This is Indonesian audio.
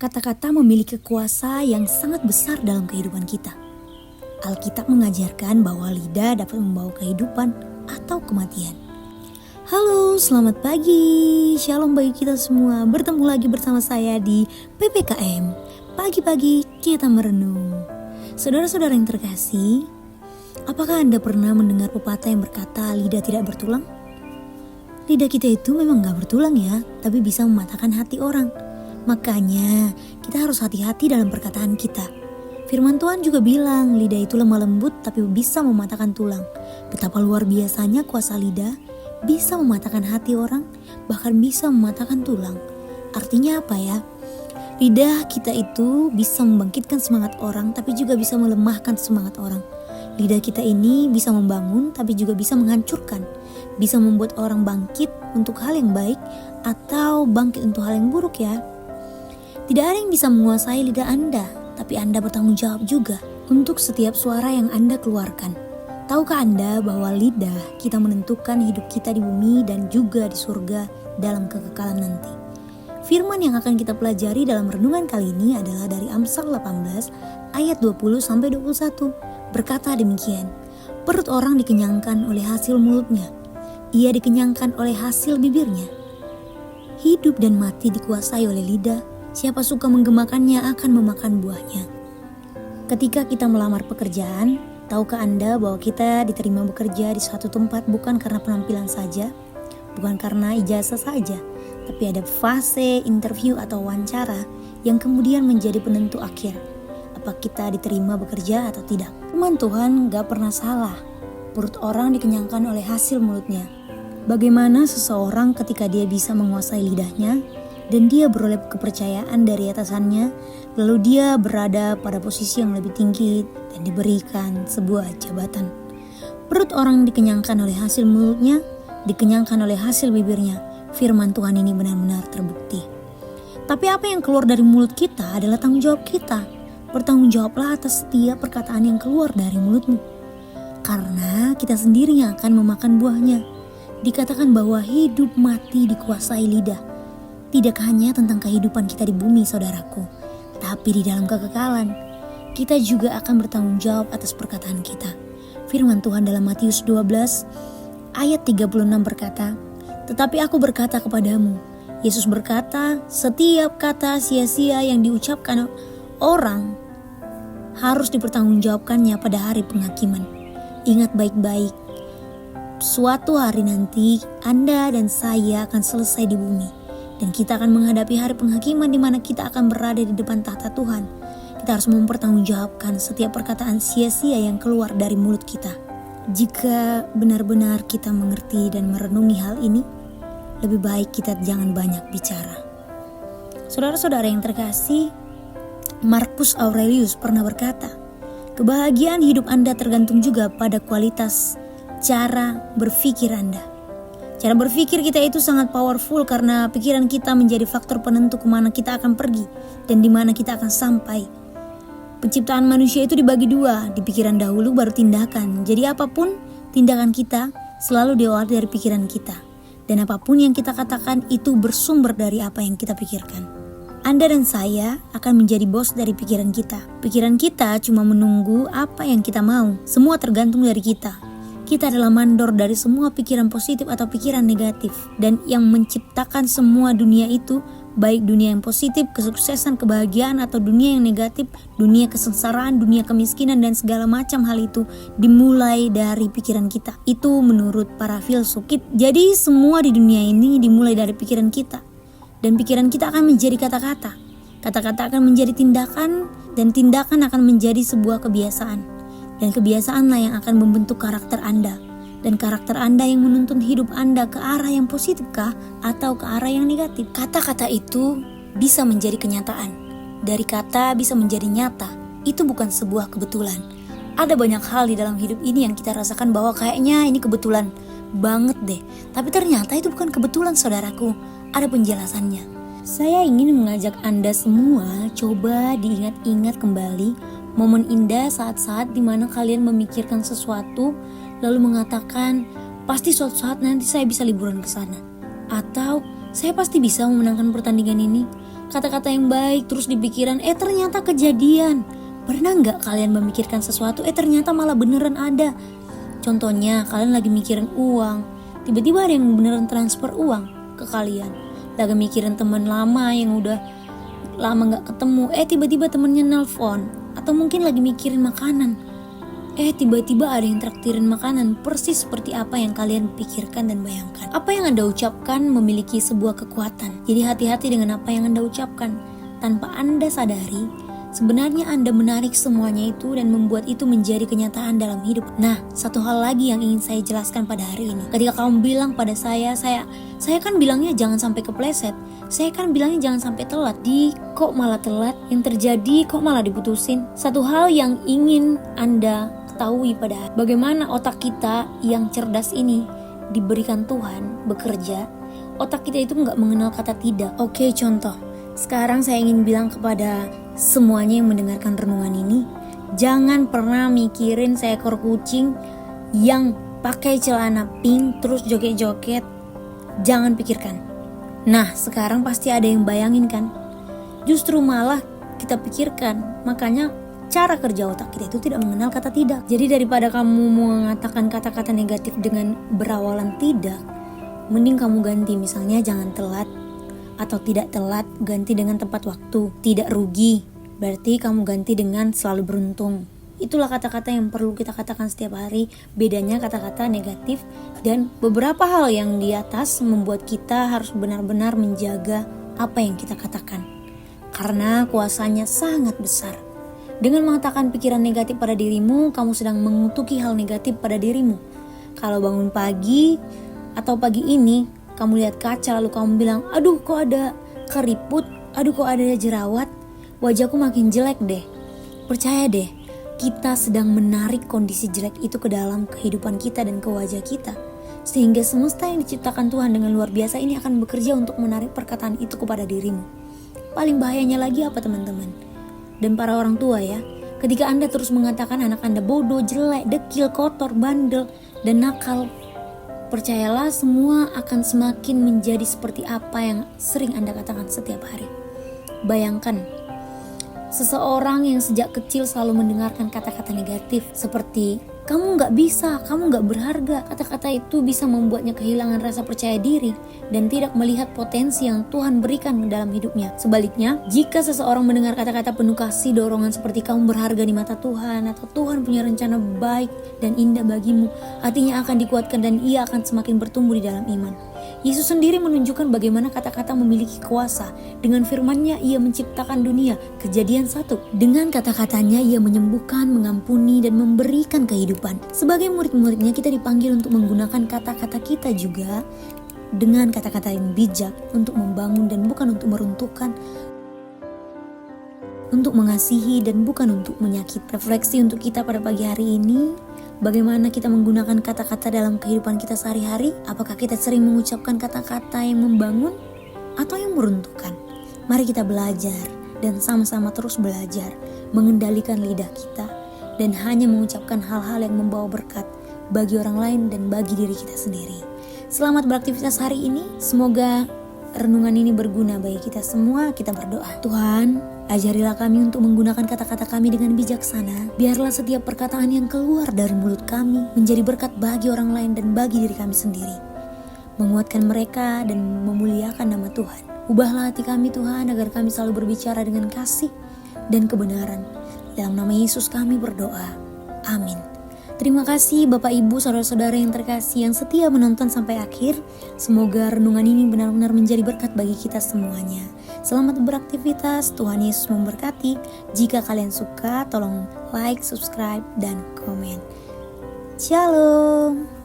Kata-kata memiliki kuasa yang sangat besar dalam kehidupan kita. Alkitab mengajarkan bahwa lidah dapat membawa kehidupan atau kematian. Halo, selamat pagi. Shalom bagi kita semua. Bertemu lagi bersama saya di PPKM. Pagi-pagi kita merenung. Saudara-saudara yang terkasih, apakah Anda pernah mendengar pepatah yang berkata lidah tidak bertulang? Lidah kita itu memang gak bertulang ya, tapi bisa mematahkan hati orang. Makanya kita harus hati-hati dalam perkataan kita. Firman Tuhan juga bilang lidah itu lemah lembut tapi bisa mematahkan tulang. Betapa luar biasanya kuasa lidah, bisa mematahkan hati orang, bahkan bisa mematahkan tulang. Artinya apa ya? Lidah kita itu bisa membangkitkan semangat orang tapi juga bisa melemahkan semangat orang. Lidah kita ini bisa membangun tapi juga bisa menghancurkan. Bisa membuat orang bangkit untuk hal yang baik atau bangkit untuk hal yang buruk ya. Tidak ada yang bisa menguasai lidah Anda, tapi Anda bertanggung jawab juga untuk setiap suara yang Anda keluarkan. Tahukah Anda bahwa lidah kita menentukan hidup kita di bumi dan juga di surga dalam kekekalan nanti? Firman yang akan kita pelajari dalam renungan kali ini adalah dari Amsal 18 ayat 20-21. Berkata demikian, perut orang dikenyangkan oleh hasil mulutnya, ia dikenyangkan oleh hasil bibirnya. Hidup dan mati dikuasai oleh lidah. Siapa suka menggemakannya akan memakan buahnya. Ketika kita melamar pekerjaan, tahukah Anda bahwa kita diterima bekerja di suatu tempat bukan karena penampilan saja, bukan karena ijazah saja, tapi ada fase interview atau wawancara yang kemudian menjadi penentu akhir. Apa kita diterima bekerja atau tidak? Firman Tuhan gak pernah salah. Perut orang dikenyangkan oleh hasil mulutnya. Bagaimana seseorang ketika dia bisa menguasai lidahnya, dan dia beroleh kepercayaan dari atasannya, lalu dia berada pada posisi yang lebih tinggi dan diberikan sebuah jabatan. Perut orang dikenyangkan oleh hasil mulutnya, dikenyangkan oleh hasil bibirnya. Firman Tuhan ini benar-benar terbukti. Tapi apa yang keluar dari mulut kita adalah tanggung jawab kita. Bertanggung jawablah atas setiap perkataan yang keluar dari mulutmu. Karena kita sendiri yang akan memakan buahnya. Dikatakan bahwa hidup mati dikuasai lidah. Tidak hanya tentang kehidupan kita di bumi, saudaraku, tapi di dalam kekekalan, kita juga akan bertanggung jawab atas perkataan kita. Firman Tuhan dalam Matius 12 ayat 36 berkata, tetapi aku berkata kepadamu, Yesus berkata, setiap kata sia-sia yang diucapkan orang harus dipertanggungjawabkannya pada hari penghakiman. Ingat baik-baik, suatu hari nanti Anda dan saya akan selesai di bumi. Dan kita akan menghadapi hari penghakiman di mana kita akan berada di depan tahta Tuhan. Kita harus mempertanggungjawabkan setiap perkataan sia-sia yang keluar dari mulut kita. Jika benar-benar kita mengerti dan merenungi hal ini, lebih baik kita jangan banyak bicara. Saudara-saudara yang terkasih, Marcus Aurelius pernah berkata, kebahagiaan hidup Anda tergantung juga pada kualitas cara berpikir Anda. Cara berpikir kita itu sangat powerful karena pikiran kita menjadi faktor penentu kemana kita akan pergi dan di mana kita akan sampai. Penciptaan manusia itu dibagi dua, di pikiran dahulu baru tindakan. Jadi apapun tindakan kita selalu diawali dari pikiran kita. Dan apapun yang kita katakan itu bersumber dari apa yang kita pikirkan. Anda dan saya akan menjadi bos dari pikiran kita. Pikiran kita cuma menunggu apa yang kita mau. Semua tergantung dari kita. Kita adalah mandor dari semua pikiran positif atau pikiran negatif. Dan yang menciptakan semua dunia itu, baik dunia yang positif, kesuksesan, kebahagiaan, atau dunia yang negatif, dunia kesengsaraan, dunia kemiskinan, dan segala macam hal itu dimulai dari pikiran kita. Itu menurut para filsuf. Jadi semua di dunia ini dimulai dari pikiran kita. Dan pikiran kita akan menjadi kata-kata. Kata-kata akan menjadi tindakan, dan tindakan akan menjadi sebuah kebiasaan. Dan kebiasaanlah yang akan membentuk karakter Anda. Dan karakter Anda yang menuntun hidup Anda ke arah yang positifkah atau ke arah yang negatif. Kata-kata itu bisa menjadi kenyataan. Dari kata bisa menjadi nyata. Itu bukan sebuah kebetulan. Ada banyak hal di dalam hidup ini yang kita rasakan bahwa kayaknya ini kebetulan banget deh. Tapi ternyata itu bukan kebetulan, saudaraku. Ada penjelasannya. Saya ingin mengajak Anda semua coba diingat-ingat kembali momen indah saat-saat dimana kalian memikirkan sesuatu lalu mengatakan, pasti suatu saat nanti saya bisa liburan ke sana. Atau, saya pasti bisa memenangkan pertandingan ini. kata-kata yang baik terus di pikiran, ternyata kejadian. Pernah nggak kalian memikirkan sesuatu, ternyata malah beneran ada? Contohnya, kalian lagi mikirin uang, tiba-tiba ada yang beneran transfer uang ke kalian. Lagi mikirin teman lama yang udah lama nggak ketemu, tiba-tiba temennya nelpon. Atau mungkin lagi mikirin makanan, tiba-tiba ada yang traktirin makanan. Persis seperti apa yang kalian pikirkan dan bayangkan. Apa yang Anda ucapkan memiliki sebuah kekuatan. Jadi hati-hati dengan apa yang Anda ucapkan. Tanpa Anda sadari, sebenarnya Anda menarik semuanya itu dan membuat itu menjadi kenyataan dalam hidup. Nah, satu hal lagi yang ingin saya jelaskan pada hari ini. Ketika kamu bilang pada saya kan bilangnya jangan sampai kepleset. Saya kan bilangnya jangan sampai telat. Kok malah telat? Yang terjadi kok malah diputusin? Satu hal yang ingin Anda ketahui pada bagaimana otak kita yang cerdas ini diberikan Tuhan bekerja. Otak kita itu nggak mengenal kata tidak. Oke, contoh. Sekarang saya ingin bilang kepada semuanya yang mendengarkan renungan ini, jangan pernah mikirin seekor kucing yang pakai celana pink terus joget-joget. Jangan pikirkan. Nah, sekarang pasti ada yang bayangin kan? Justru malah kita pikirkan. Makanya cara kerja otak kita itu tidak mengenal kata tidak. Jadi daripada kamu mengatakan kata-kata negatif dengan berawalan tidak, mending kamu ganti, misalnya jangan telat. Atau tidak telat, ganti dengan tepat waktu. Tidak rugi, berarti kamu ganti dengan selalu beruntung. Itulah kata-kata yang perlu kita katakan setiap hari. Bedanya kata-kata negatif dan beberapa hal yang di atas membuat kita harus benar-benar menjaga apa yang kita katakan. Karena kuasanya sangat besar. Dengan mengatakan pikiran negatif pada dirimu, kamu sedang mengutuki hal negatif pada dirimu. Kalau bangun pagi atau pagi ini kamu lihat kaca lalu kamu bilang, aduh kok ada keriput, aduh kok ada jerawat, wajahku makin jelek deh. Percaya deh, kita sedang menarik kondisi jelek itu ke dalam kehidupan kita dan ke wajah kita. Sehingga semesta yang diciptakan Tuhan dengan luar biasa ini akan bekerja untuk menarik perkataan itu kepada dirimu. Paling bahayanya lagi apa teman-teman? Dan para orang tua ya, ketika Anda terus mengatakan anak Anda bodoh, jelek, dekil, kotor, bandel, dan nakal, percayalah semua akan semakin menjadi seperti apa yang sering Anda katakan setiap hari. Bayangkan, seseorang yang sejak kecil selalu mendengarkan kata-kata negatif seperti kamu gak bisa, kamu gak berharga. Kata-kata itu bisa membuatnya kehilangan rasa percaya diri dan tidak melihat potensi yang Tuhan berikan dalam hidupnya. Sebaliknya, jika seseorang mendengar kata-kata penuh kasih, dorongan seperti kamu berharga di mata Tuhan, atau Tuhan punya rencana baik dan indah bagimu, hatinya akan dikuatkan dan ia akan semakin bertumbuh di dalam iman. Yesus sendiri menunjukkan bagaimana kata-kata memiliki kuasa. Dengan firman-Nya ia menciptakan dunia. Kejadian 1. Dengan kata-katanya ia menyembuhkan, mengampuni, dan memberikan kehidupan. Sebagai murid-muridnya kita dipanggil untuk menggunakan kata-kata kita juga dengan kata-kata yang bijak untuk membangun dan bukan untuk meruntuhkan, untuk mengasihi dan bukan untuk menyakiti. Refleksi untuk kita pada pagi hari ini, bagaimana kita menggunakan kata-kata dalam kehidupan kita sehari-hari? Apakah kita sering mengucapkan kata-kata yang membangun atau yang meruntuhkan? Mari kita belajar dan sama-sama terus belajar mengendalikan lidah kita dan hanya mengucapkan hal-hal yang membawa berkat bagi orang lain dan bagi diri kita sendiri. Selamat beraktivitas hari ini. Semoga renungan ini berguna bagi kita semua. Kita berdoa. Tuhan, ajarilah kami untuk menggunakan kata-kata kami dengan bijaksana. Biarlah setiap perkataan yang keluar dari mulut kami menjadi berkat bagi orang lain dan bagi diri kami sendiri. Menguatkan mereka dan memuliakan nama Tuhan. Ubahlah hati kami Tuhan agar kami selalu berbicara dengan kasih dan kebenaran. Dalam nama Yesus kami berdoa. Amin. Terima kasih Bapak Ibu saudara-saudara yang terkasih yang setia menonton sampai akhir. Semoga renungan ini benar-benar menjadi berkat bagi kita semuanya. Selamat beraktivitas, Tuhan Yesus memberkati. Jika kalian suka, tolong like, subscribe, dan komen. Shalom.